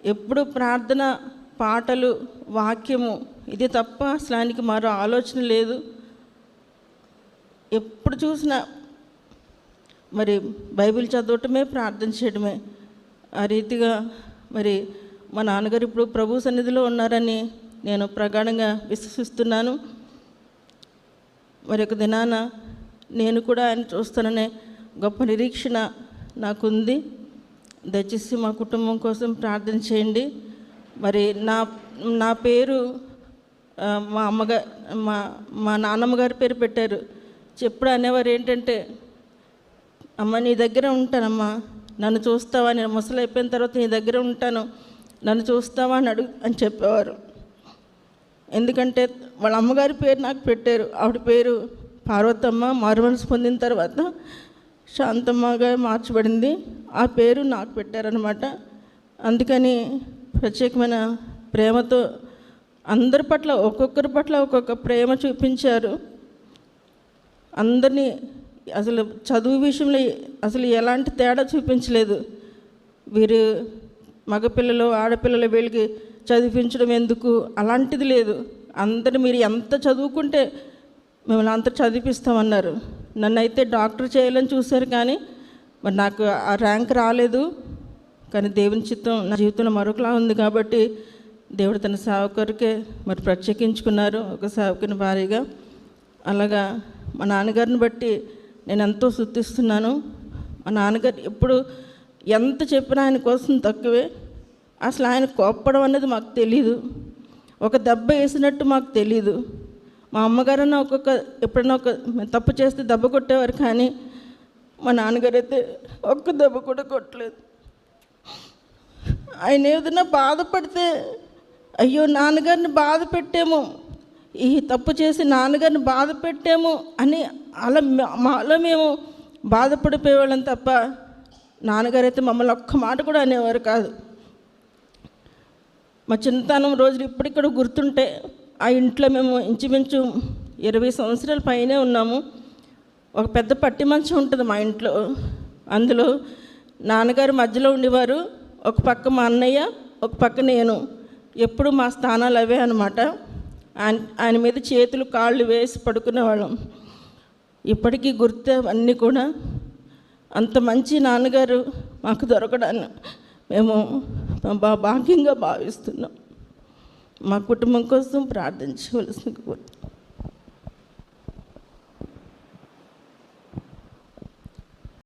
ఎప్పుడు ప్రార్థన, పాటలు, వాక్యము ఇది తప్ప అసలు ఆయనకి మరో ఆలోచన లేదు. ఎప్పుడు చూసినా మరి బైబిల్ చదవటమే, ప్రార్థన చేయడమే. ఆ రీతిగా మరి మా నాన్నగారు ఇప్పుడు ప్రభు సన్నిధిలో ఉన్నారని నేను ప్రగాఢంగా విశ్వసిస్తున్నాను. మరి ఒక దినాన నేను కూడా ఆయన చూస్తాననే గొప్ప నిరీక్షణ నాకుంది. దయచేసి మా కుటుంబం కోసం ప్రార్థన చేయండి. మరి నా పేరు మా నాన్నమ్మ గారి పేరు పెట్టారు. చెప్పుడు అనేవారు ఏంటంటే, అమ్మ నీ దగ్గర ఉంటానమ్మా, నన్ను చూస్తావా, నేను ముసలి అయిపోయిన తర్వాత నీ దగ్గర ఉంటాను, నన్ను చూస్తావా అని చెప్పేవారు. ఎందుకంటే వాళ్ళ అమ్మగారి పేరు నాకు పెట్టారు. ఆవిడ పేరు పార్వతమ్మ. మారుమనసు పొందిన తర్వాత శాంతమ్మగా మార్చబడింది. ఆ పేరు నాకు పెట్టారనమాట. అందుకని ప్రత్యేకమైన ప్రేమతో అందరి పట్ల, ఒక్కొక్కరి పట్ల ఒక్కొక్క ప్రేమ చూపించారు. అందరినీ అసలు చదువు విషయంలో అసలు ఎలాంటి తేడా చూపించలేదు. వీరు మగపిల్లలు, ఆడపిల్లలు వీళ్ళకి చదివించడం ఎందుకు అలాంటిది లేదు. అందరూ మీరు ఎంత చదువుకుంటే మిమ్మల్ని అంత చదివిస్తామన్నారు. నన్ను అయితే డాక్టర్ చేయాలని చూశారు, కానీ మరి నాకు ఆ ర్యాంక్ రాలేదు. కానీ దేవుని చిత్తం నా జీవితంలో మరొకలా ఉంది కాబట్టి దేవుడు తన సేవకుడికే మరి ప్రత్యేకించుకున్నారు, ఒక సేవకుని భారీగా. అలాగా మా నాన్నగారిని బట్టి నేను ఎంతో స్తుతిస్తున్నాను. మా నాన్నగారు ఎప్పుడు ఎంత చెప్పినా ఆయన కోసం తక్కువే. అసలు ఆయన కోప్పడం అనేది మాకు తెలీదు, ఒక దెబ్బ వేసినట్టు మాకు తెలీదు. మా అమ్మగారన్నా ఎప్పుడైనా తప్పు చేస్తే దెబ్బ కొట్టేవారు, కానీ మా నాన్నగారు అయితే ఒక్క దెబ్బ కూడా కొట్టలేదు. ఆయన ఏదైనా బాధపడితే, అయ్యో నాన్నగారిని బాధ పెట్టాము, ఈ తప్పు చేసి నాన్నగారిని బాధ పెట్టాము అని మాలో మేము బాధపడిపోయేవాళ్ళం తప్ప నాన్నగారు అయితే మమ్మల్ని ఒక్క మాట కూడా అనేవారు కాదు. మా చిన్నతనం రోజులు ఇప్పటికి కూడా గుర్తుంటే, ఆ ఇంట్లో మేము ఇంచుమించు 20 సంవత్సరాల పైనే ఉన్నాము. ఒక పెద్ద పట్టి మంచం ఉంటుంది మా ఇంట్లో. అందులో నాన్నగారు మధ్యలో ఉండేవారు, ఒక పక్క మా అన్నయ్య, ఒక పక్క నేను. ఎప్పుడు మా స్థానాలు అవే అనమాట. ఆయన మీద చేతులు కాళ్ళు వేసి పడుకునేవాళ్ళం. ఇప్పటికీ గుర్తు అన్నీ కూడా. అంత మంచి నాన్నగారు మాకు దొరకడాన్ని మేము భాగ్యంగా భావిస్తున్నాం. మా కుటుంబం కోసం ప్రార్థించవలసింది కోరు.